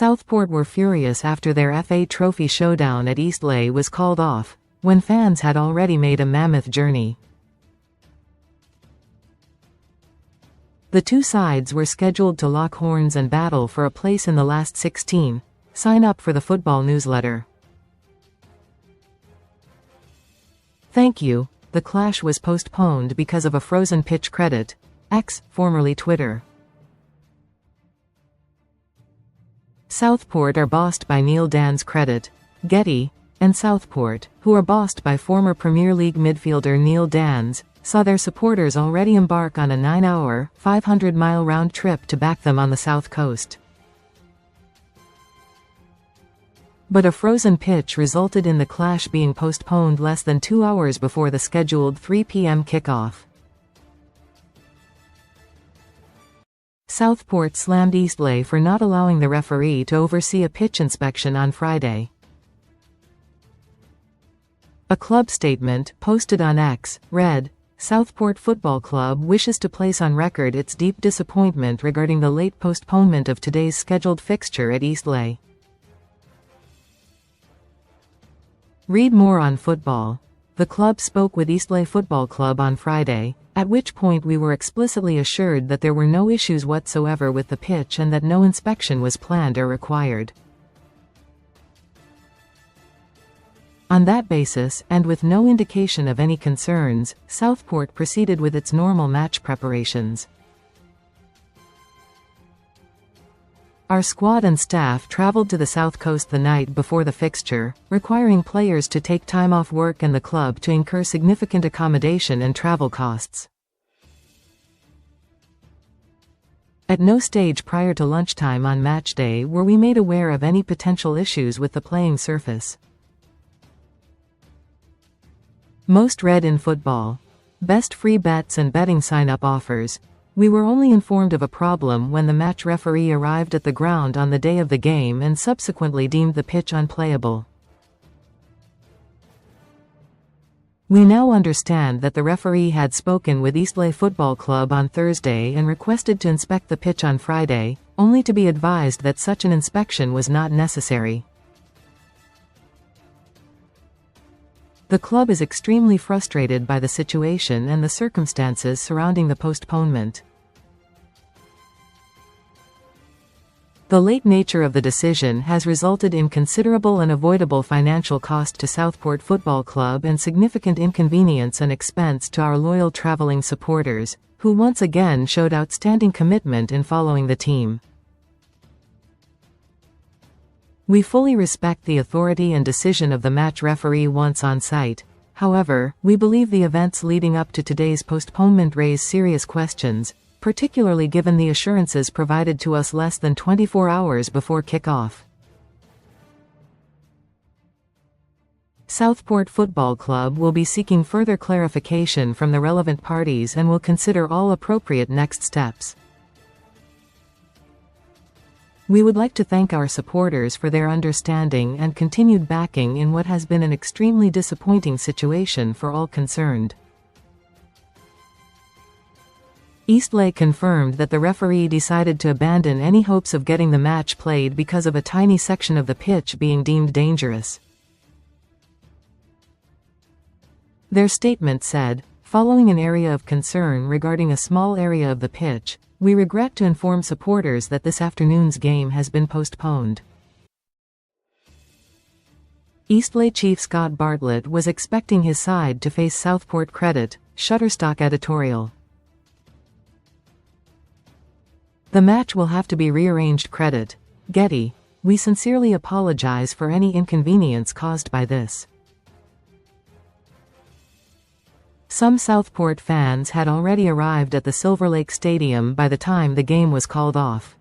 Southport were furious after their FA Trophy showdown at Eastleigh was called off, when fans had already made a mammoth journey. The two sides were scheduled to lock horns and battle for a place in the last 16. Sign up for the football newsletter. Thank you. The clash was postponed because of a frozen pitch. Credit. X, formerly Twitter. Southport are bossed by DannsCredit, Getty, and Southport, who are bossed by former Premier League midfielder Neil Danns, saw their supporters already embark on a 9-hour, 500-mile round trip to back them on the south coast. But a frozen pitch resulted in the clash being postponed less than 2 hours before the scheduled 3 p.m. kickoff. Southport slammed Eastleigh for not allowing the referee to oversee a pitch inspection on Friday. A club statement, posted on X, read, "Southport Football Club wishes to place on record its deep disappointment regarding the late postponement of today's scheduled fixture at Eastleigh." Read more on football. The club spoke with Eastleigh Football Club on Friday, at which point we were explicitly assured that there were no issues whatsoever with the pitch and that no inspection was planned or required. On that basis, and with no indication of any concerns, Southport proceeded with its normal match preparations. Our squad and staff traveled to the south coast the night before the fixture, requiring players to take time off work and the club to incur significant accommodation and travel costs. At no stage prior to lunchtime on match day were we made aware of any potential issues with the playing surface. Most read in football. Best free bets and betting sign-up offers. We were only informed of a problem when the match referee arrived at the ground on the day of the game and subsequently deemed the pitch unplayable. We now understand that the referee had spoken with Eastleigh Football Club on Thursday and requested to inspect the pitch on Friday, only to be advised that such an inspection was not necessary. The club is extremely frustrated by the situation and the circumstances surrounding the postponement. The late nature of the decision has resulted in considerable and avoidable financial cost to Southport Football Club and significant inconvenience and expense to our loyal traveling supporters, who once again showed outstanding commitment in following the team. We fully respect the authority and decision of the match referee once on site. However, we believe the events leading up to today's postponement raise serious questions, particularly given the assurances provided to us less than 24 hours before kick-off. Southport Football Club will be seeking further clarification from the relevant parties and will consider all appropriate next steps. We would like to thank our supporters for their understanding and continued backing in what has been an extremely disappointing situation for all concerned. Eastleigh confirmed that the referee decided to abandon any hopes of getting the match played because of a tiny section of the pitch being deemed dangerous. Their statement said, "Following an area of concern regarding a small area of the pitch, we regret to inform supporters that this afternoon's game has been postponed." Eastleigh chief Scott Bartlett was expecting his side to face Southport Credit, Shutterstock editorial. "The match will have to be rearranged." Credit. Getty. "We sincerely apologize for any inconvenience caused by this." Some Southport fans had already arrived at the Silver Lake Stadium by the time the game was called off.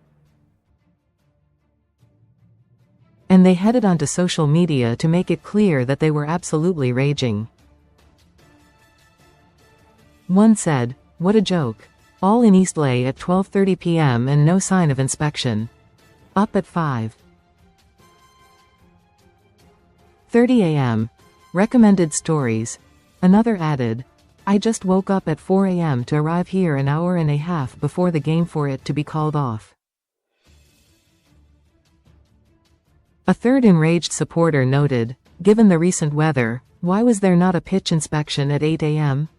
And they headed onto social media to make it clear that they were absolutely raging. One said, "What a joke. All in Eastleigh at 12:30 p.m. and no sign of inspection. Up at 5:30 a.m. Recommended stories." Another added, "I just woke up at 4 a.m. to arrive here an hour and a half before the game for it to be called off." A third enraged supporter noted, "Given the recent weather, why was there not a pitch inspection at 8 a.m.?